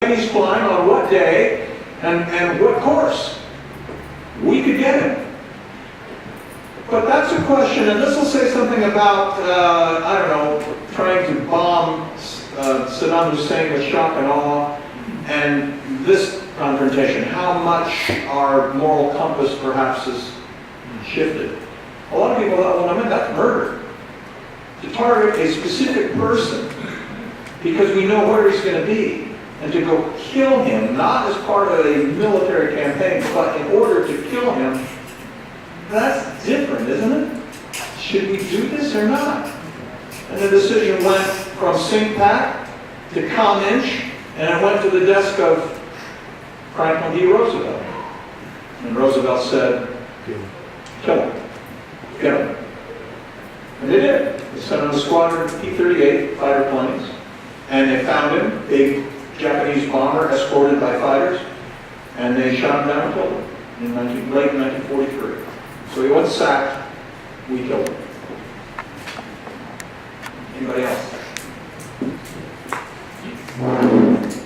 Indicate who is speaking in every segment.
Speaker 1: Japanese flying on what day and what course. We could get him. But that's a question, and this will say something about, I don't know, trying to bomb Saddam Hussein with shock and awe, and this confrontation, how much our moral compass perhaps has shifted. A lot of people thought, well, I mean, that's murder. To target a specific person because we know where he's going to be, and to go kill him, not as part of a military campaign, but in order to kill him, that's different, isn't it? Should we do this or not? And the decision went from Singpak to Kamenich, and it went to the desk of Franklin D. Roosevelt. And Roosevelt said, kill him. Get him. And they did. They sent him a squadron of P-38 fighter planes, and they found him, big Japanese bomber escorted by fighters, and they shot him down and killed him in late 1943. So he wasn't sacked, we killed him. Anybody else?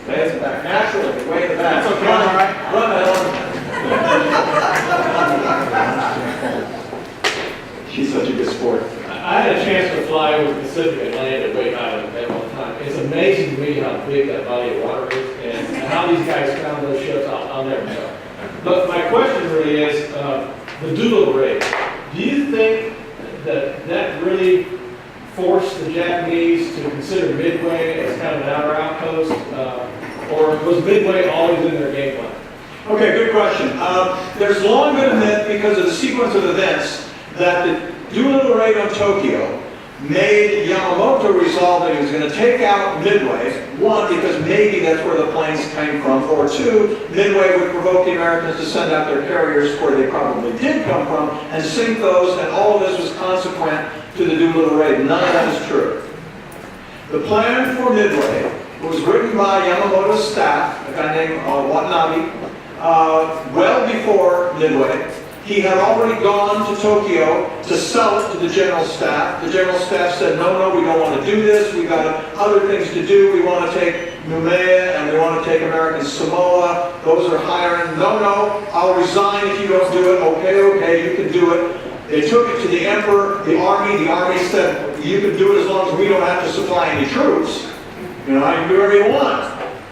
Speaker 1: Way in the back. Naturally, way in the back.
Speaker 2: That's okay, all right.
Speaker 1: Run the hell. She's such a good sport.
Speaker 2: I had a chance to fly over the Pacific and land at Wake Island at one time. It's amazing to me how big that body of water is and how these guys found those ships. I'll never know. But my question really is, the Doolittle raid. Do you think that that really forced the Japanese to consider Midway as kind of an outer outpost? Or was Midway always in their game plan?
Speaker 1: Okay, good question. There's long been a myth because of the sequence of events that the Doolittle raid on Tokyo made Yamamoto resolve that he was going to take out Midway. One, because maybe that's where the planes came from. Or two, Midway would provoke the Americans to send out their carriers where they probably did come from and sink those, and all of this was consequent to the Doolittle raid. None of that is true. The plan for Midway was written by Yamamoto's staff, a guy named Watanabe, well before Midway. He had already gone to Tokyo to sell it to the general staff. The general staff said, no, we don't want to do this. We've got other things to do. We want to take Noumea and we want to take American Samoa. Those are hiring. No, I'll resign if you don't do it. Okay, you can do it. They took it to the emperor, the army. The army said, you can do it as long as we don't have to supply any troops. You know, you can do whatever you want.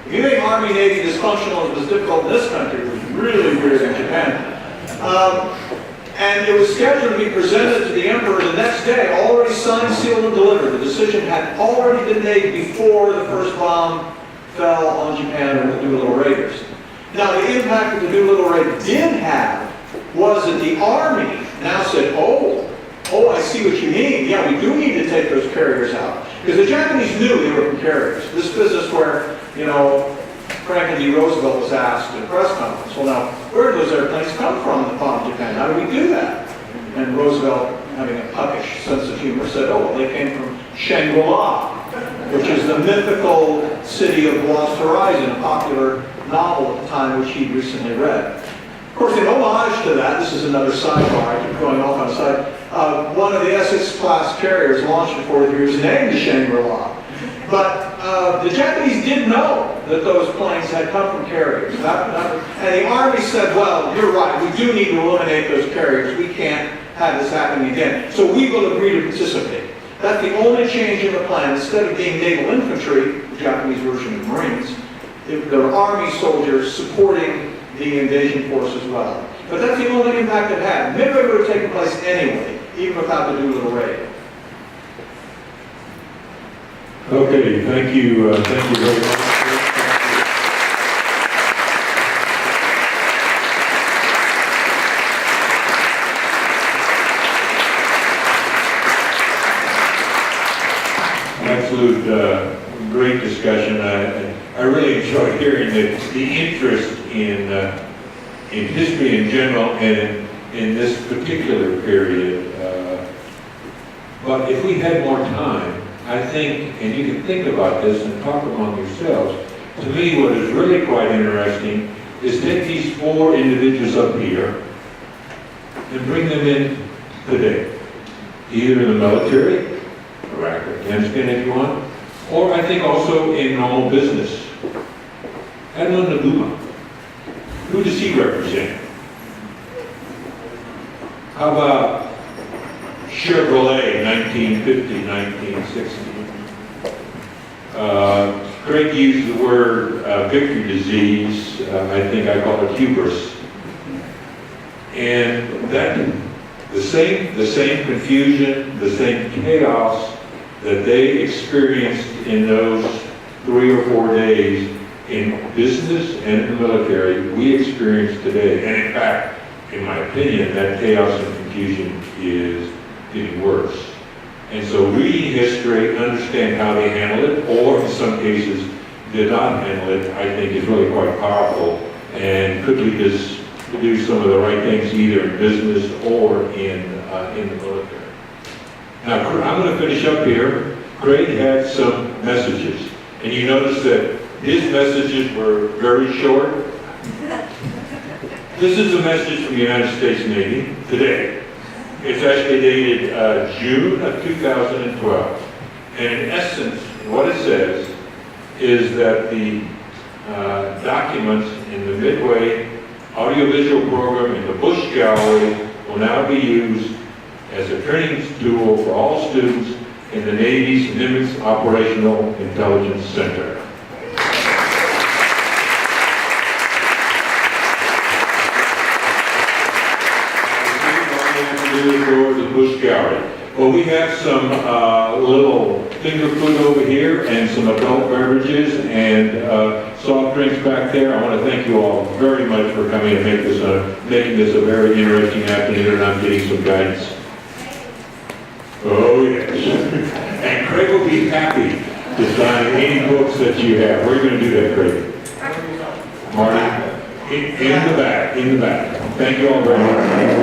Speaker 1: If you think Army, Navy dysfunctional and it was difficult in this country, it was really weird in Japan. And it was scheduled to be presented to the emperor the next day, already signed, sealed, and delivered. The decision had already been made before the first bomb fell on Japan with the Doolittle Raiders. Now, the impact that the Doolittle Raid did have was that the Army now said, oh, I see what you mean. Yeah, we do need to take those carriers out. Because the Japanese knew they were from carriers. This business where, you know, Franklin D. Roosevelt was asked at a press conference, well now, where did those airplanes come from that bombed Japan? How do we do that? And Roosevelt, having a puckish sense of humor, said, oh, well, they came from Shangri-La, which is the mythical city of Lost Horizon, a popular novel at the time which he'd recently read. Of course, in homage to that, this is another sidebar, I keep going off on a side, one of the Essex-class carriers launched in 43 years named the Shangri-La. But the Japanese did know that those planes had come from carriers. And the Army said, well, you're right, we do need to eliminate those carriers. We can't have this happening again. So we will agree to participate. That's the only change in the plan. Instead of being naval infantry, the Japanese version of Marines, there were Army soldiers supporting the invasion force as well. But that's the only impact it had. Midway would have taken place anyway, even without the Doolittle raid.
Speaker 3: Okay, thank you very much. Absolute great discussion. I really enjoyed hearing the interest in history in general and in this particular period. But if we had more time, I think, and you can think about this and talk among yourselves, to me what is really quite interesting is take these four individuals up here and bring them in today, either in the military, Iraq or Afghanistan if you want, or I think also in normal business. Adlon Naguma. Who does he represent? How about Chevrolet, 1950, 1960? Craig used the word victory disease. I think I call it hubris. And that, the same confusion, the same chaos that they experienced in those 3 or 4 days in business and in the military, we experience today. And in fact, in my opinion, that chaos and confusion is getting worse. And so reading history, understand how they handled it, or in some cases did not handle it, I think is really quite powerful and could lead us to do some of the right things either in business or in the military. Now, I'm going to finish up here. Craig had some messages, and you notice that his messages were very short. This is a message from the United States Navy today. It's actually dated June of 2012. And in essence, what it says is that the documents in the Midway audiovisual program in the Bush Gallery will now be used as a training tool for all students in the Navy's Nimitz Operational Intelligence Center. For the Bush Gallery. Well, we have some little finger food over here and some adult beverages and soft drinks back there. I want to thank you all very much for coming and making this a very interesting afternoon, and I'm getting some guidance. Oh, yes. And Craig will be happy to sign any books that you have. Where are you going to do that, Craig? Marty? In the back. Thank you all very much.